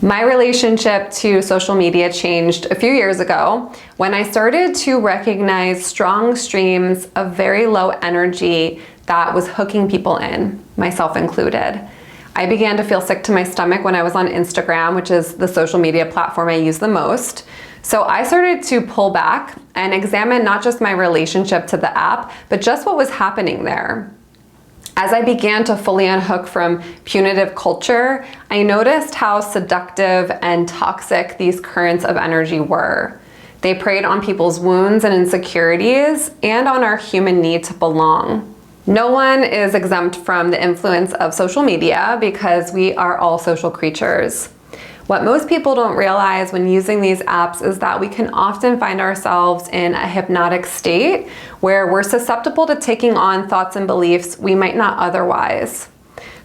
My relationship to social media changed a few years ago when I started to recognize strong streams of very low energy that was hooking people in, myself included. I began to feel sick to my stomach when I was on Instagram, which is the social media platform I use the most. So I started to pull back and examine not just my relationship to the app, but just what was happening there. As I began to fully unhook from punitive culture, I noticed how seductive and toxic these currents of energy were. They preyed on people's wounds and insecurities and on our human need to belong. No one is exempt from the influence of social media because we are all social creatures. What most people don't realize when using these apps is that we can often find ourselves in a hypnotic state where we're susceptible to taking on thoughts and beliefs we might not otherwise.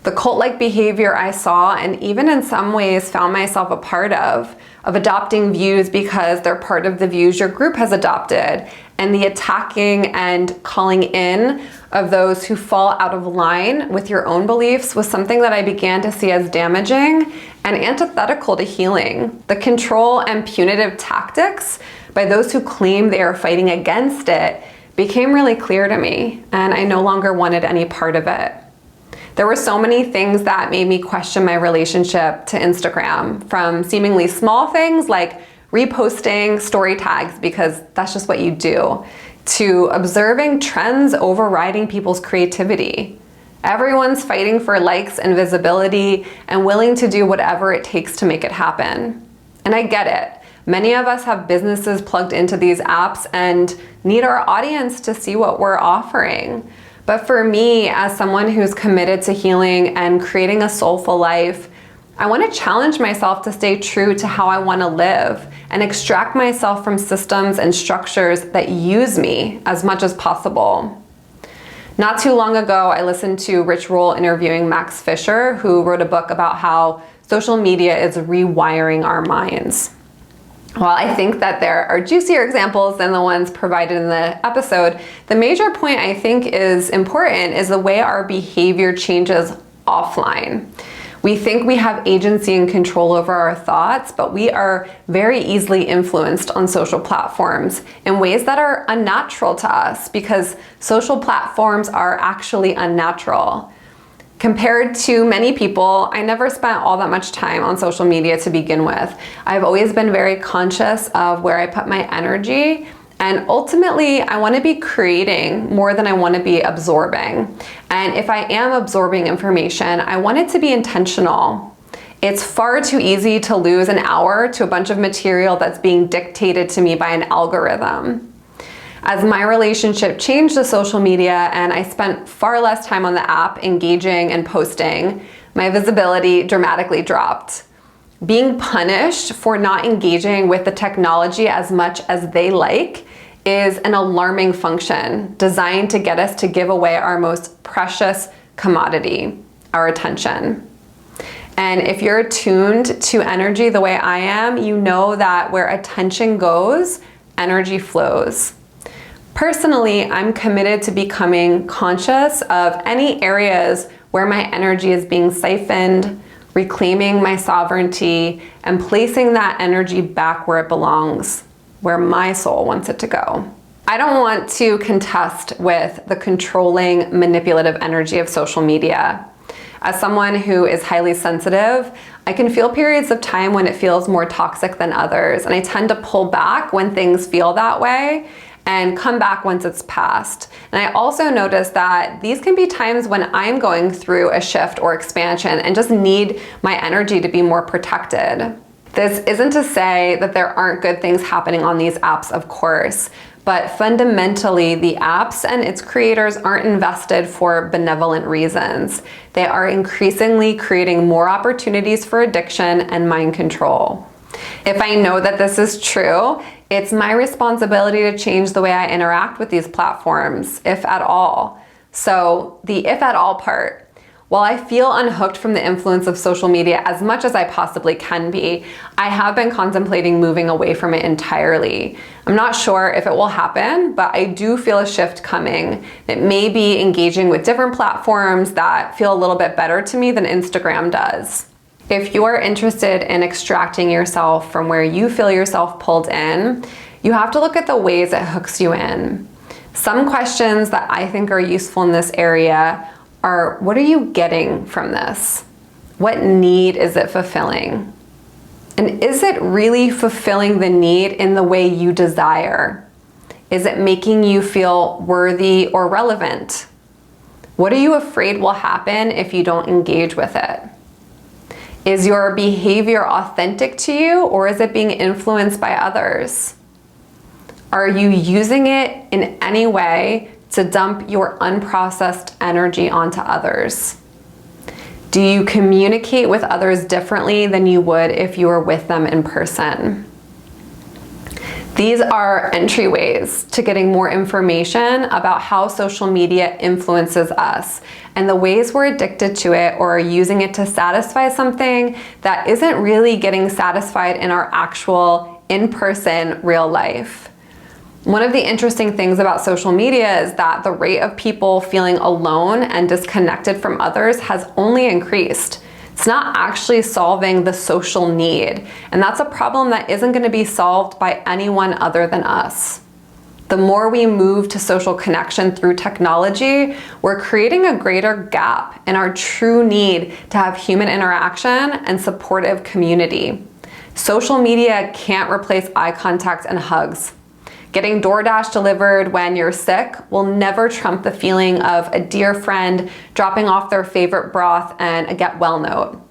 The cult-like behavior I saw, and even in some ways found myself a part of adopting views because they're part of the views your group has adopted, and the attacking and calling in of those who fall out of line with your own beliefs was something that I began to see as damaging and antithetical to healing. The control and punitive tactics by those who claim they are fighting against it became really clear to me, and I no longer wanted any part of it. There were so many things that made me question my relationship to Instagram, from seemingly small things like reposting story tags because that's just what you do, to observing trends overriding people's creativity. Everyone's fighting for likes and visibility and willing to do whatever it takes to make it happen. And I get it. Many of us have businesses plugged into these apps and need our audience to see what we're offering. But for me, as someone who's committed to healing and creating a soulful life, I want to challenge myself to stay true to how I want to live and extract myself from systems and structures that use me as much as possible. Not too long ago, I listened to Rich Roll interviewing Max Fisher, who wrote a book about how social media is rewiring our minds. While I think that there are juicier examples than the ones provided in the episode, the major point I think is important is the way our behavior changes offline. We think we have agency and control over our thoughts, but we are very easily influenced on social platforms in ways that are unnatural to us because social platforms are actually unnatural. Compared to many people, I never spent all that much time on social media to begin with. I've always been very conscious of where I put my energy, and ultimately I want to be creating more than I want to be absorbing. And if I am absorbing information, I want it to be intentional. It's far too easy to lose an hour to a bunch of material that's being dictated to me by an algorithm. As my relationship changed to social media and I spent far less time on the app engaging and posting, my visibility dramatically dropped. Being punished for not engaging with the technology as much as they like is an alarming function designed to get us to give away our most precious commodity, our attention. And if you're attuned to energy the way I am, you know that where attention goes, energy flows. Personally, I'm committed to becoming conscious of any areas where my energy is being siphoned, reclaiming my sovereignty, and placing that energy back where it belongs, where my soul wants it to go. I don't want to contest with the controlling, manipulative energy of social media. As someone who is highly sensitive, I can feel periods of time when it feels more toxic than others, and I tend to pull back when things feel that way and come back once it's passed. And I also notice that these can be times when I'm going through a shift or expansion and just need my energy to be more protected. This isn't to say that there aren't good things happening on these apps, of course, but fundamentally the apps and its creators aren't invested for benevolent reasons. They are increasingly creating more opportunities for addiction and mind control. If I know that this is true, it's my responsibility to change the way I interact with these platforms, if at all. So the if at all part. While I feel unhooked from the influence of social media as much as I possibly can be, I have been contemplating moving away from it entirely. I'm not sure if it will happen, but I do feel a shift coming. It may be engaging with different platforms that feel a little bit better to me than Instagram does. If you are interested in extracting yourself from where you feel yourself pulled in, you have to look at the ways it hooks you in. Some questions that I think are useful in this area are, what are you getting from this? What need is it fulfilling? And is it really fulfilling the need in the way you desire? Is it making you feel worthy or relevant? What are you afraid will happen if you don't engage with it? Is your behavior authentic to you, or is it being influenced by others? Are you using it in any way to dump your unprocessed energy onto others? Do you communicate with others differently than you would if you were with them in person? These are entryways to getting more information about how social media influences us and the ways we're addicted to it or are using it to satisfy something that isn't really getting satisfied in our actual in-person real life. One of the interesting things about social media is that the rate of people feeling alone and disconnected from others has only increased. It's not actually solving the social need, and that's a problem that isn't going to be solved by anyone other than us. The more we move to social connection through technology, we're creating a greater gap in our true need to have human interaction and supportive community. Social media can't replace eye contact and hugs. Getting DoorDash delivered when you're sick will never trump the feeling of a dear friend dropping off their favorite broth and a get well note.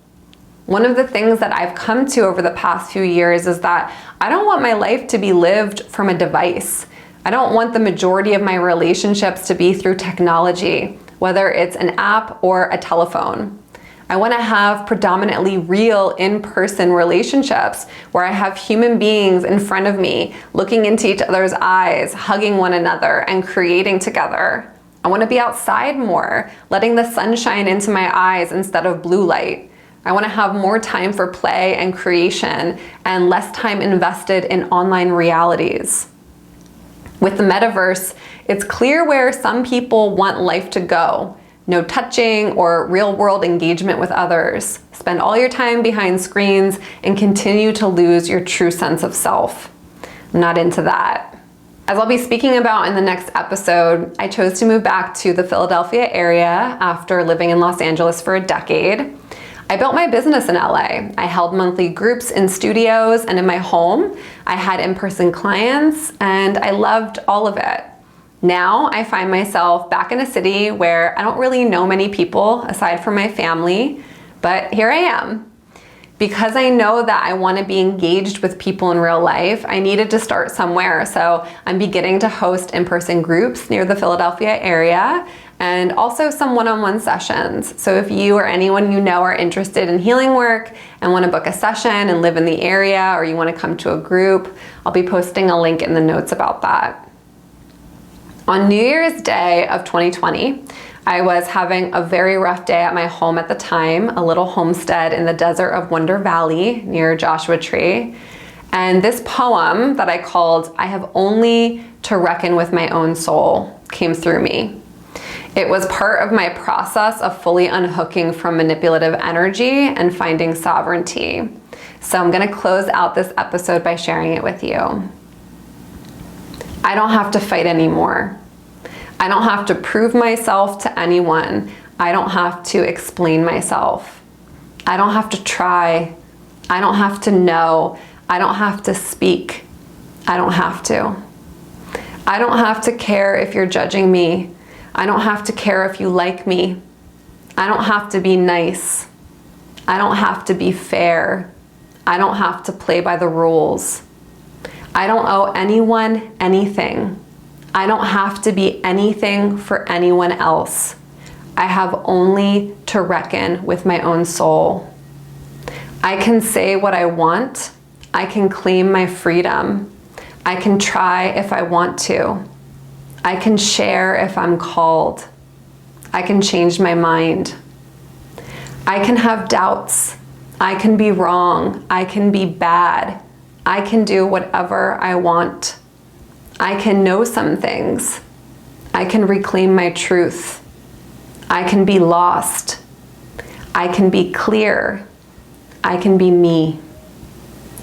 One of the things that I've come to over the past few years is that I don't want my life to be lived from a device. I don't want the majority of my relationships to be through technology, whether it's an app or a telephone. I want to have predominantly real in-person relationships where I have human beings in front of me, looking into each other's eyes, hugging one another, and creating together. I want to be outside more, letting the sun shine into my eyes instead of blue light. I want to have more time for play and creation and less time invested in online realities. With the metaverse, it's clear where some people want life to go. No touching or real-world engagement with others. Spend all your time behind screens and continue to lose your true sense of self. I'm not into that. As I'll be speaking about in the next episode, I chose to move back to the Philadelphia area after living in Los Angeles for a decade. I built my business in LA. I held monthly groups in studios and in my home. I had in-person clients, and I loved all of it. Now I find myself back in a city where I don't really know many people aside from my family, but here I am. Because I know that I want to be engaged with people in real life, I needed to start somewhere. So I'm beginning to host in-person groups near the Philadelphia area and also some one-on-one sessions. So if you or anyone you know are interested in healing work and want to book a session and live in the area, or you want to come to a group, I'll be posting a link in the notes about that. On New Year's Day of 2020, I was having a very rough day at my home at the time, a little homestead in the desert of Wonder Valley near Joshua Tree. And this poem that I called "I Have Only to Reckon with My Own Soul" came through me. It was part of my process of fully unhooking from manipulative energy and finding sovereignty. So I'm going to close out this episode by sharing it with you. I don't have to fight anymore. I don't have to prove myself to anyone. I don't have to explain myself. I don't have to try. I don't have to know. I don't have to speak. I don't have to. I don't have to care if you're judging me. I don't have to care if you like me. I don't have to be nice. I don't have to be fair. I don't have to play by the rules. I don't owe anyone anything. I don't have to be anything for anyone else. I have only to reckon with my own soul. I can say what I want. I can claim my freedom. I can try if I want to. I can share if I'm called. I can change my mind. I can have doubts. I can be wrong. I can be bad. I can do whatever I want. I can know some things. I can reclaim my truth. I can be lost. I can be clear. I can be me.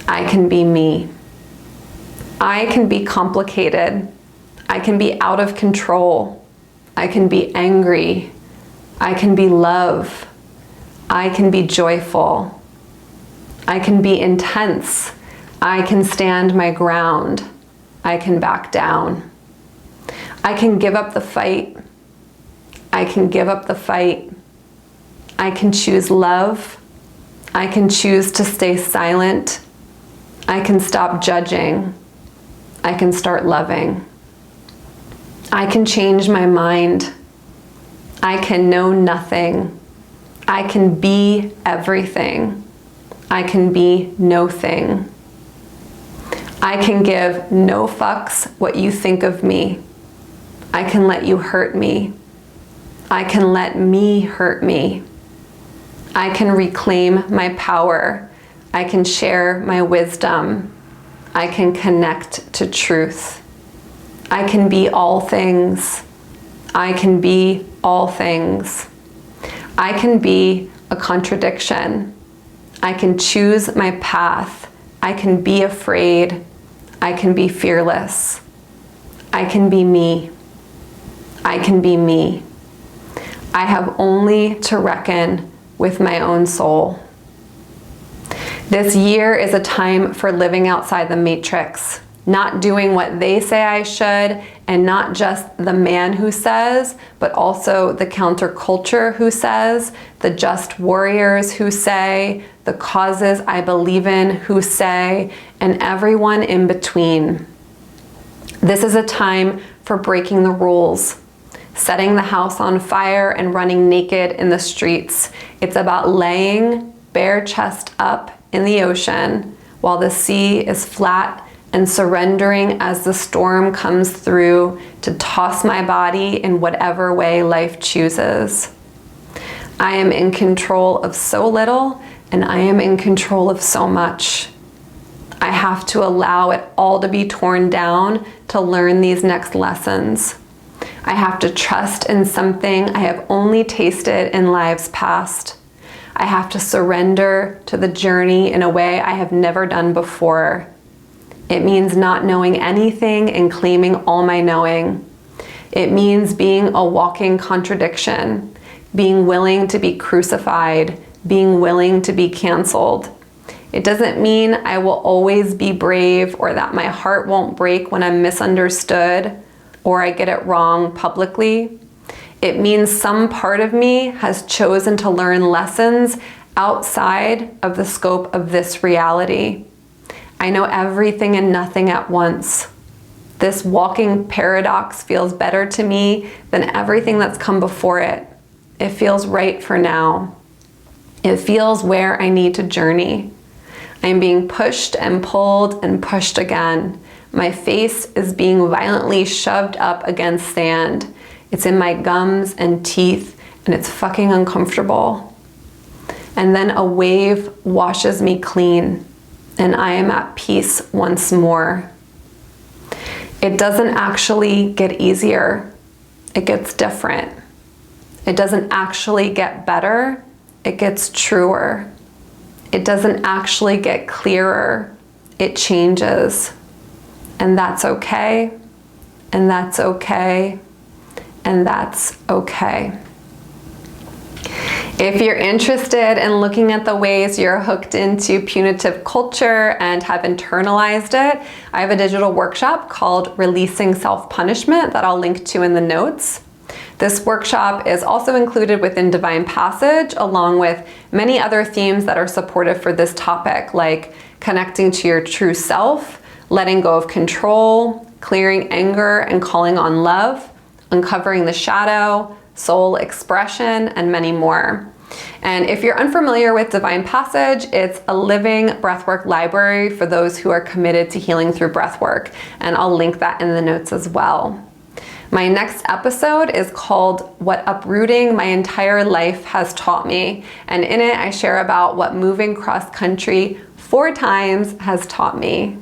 I can be me. I can be complicated. I can be out of control. I can be angry. I can be love. I can be joyful. I can be intense. I can stand my ground. I can back down. I can give up the fight. I can give up the fight. I can choose love. I can choose to stay silent. I can stop judging. I can start loving. I can change my mind. I can know nothing. I can be everything. I can be no thing. I can give no fucks what you think of me. I can let you hurt me. I can let me hurt me. I can reclaim my power. I can share my wisdom. I can connect to truth. I can be all things. I can be all things. I can be a contradiction. I can choose my path. I can be afraid. I can be fearless. I can be me. I can be me. I have only to reckon with my own soul. This year is a time for living outside the matrix, not doing what they say I should, and not just the man who says, but also the counterculture who says, the just warriors who say, the causes I believe in who say, and everyone in between. This is a time for breaking the rules, setting the house on fire and running naked in the streets. It's about laying bare chest up in the ocean while the sea is flat and surrendering as the storm comes through to toss my body in whatever way life chooses. I am in control of so little, and I am in control of so much. I have to allow it all to be torn down to learn these next lessons. I have to trust in something I have only tasted in lives past. I have to surrender to the journey in a way I have never done before. It means not knowing anything and claiming all my knowing. It means being a walking contradiction, being willing to be crucified, being willing to be canceled. It doesn't mean I will always be brave or that my heart won't break when I'm misunderstood or I get it wrong publicly. It means some part of me has chosen to learn lessons outside of the scope of this reality. I know everything and nothing at once. This walking paradox feels better to me than everything that's come before it. It feels right for now. It feels where I need to journey. I'm being pushed and pulled and pushed again. My face is being violently shoved up against sand. It's in my gums and teeth, and it's fucking uncomfortable. And then a wave washes me clean, and I am at peace once more. It doesn't actually get easier. It gets different. It doesn't actually get better. It gets truer. It doesn't actually get clearer. It changes. And that's okay. And that's okay. And that's okay. If you're interested in looking at the ways you're hooked into punitive culture and have internalized it, I have a digital workshop called Releasing Self-Punishment that I'll link to in the notes. This workshop is also included within Divine Passage, along with many other themes that are supportive for this topic, like connecting to your true self, letting go of control, clearing anger and calling on love, uncovering the shadow, soul expression, and many more. And if you're unfamiliar with Divine Passage, it's a living breathwork library for those who are committed to healing through breathwork, and I'll link that in the notes as well. My next episode is called What Uprooting My Entire Life Has Taught Me, and in it I share about what moving cross country 4 times has taught me.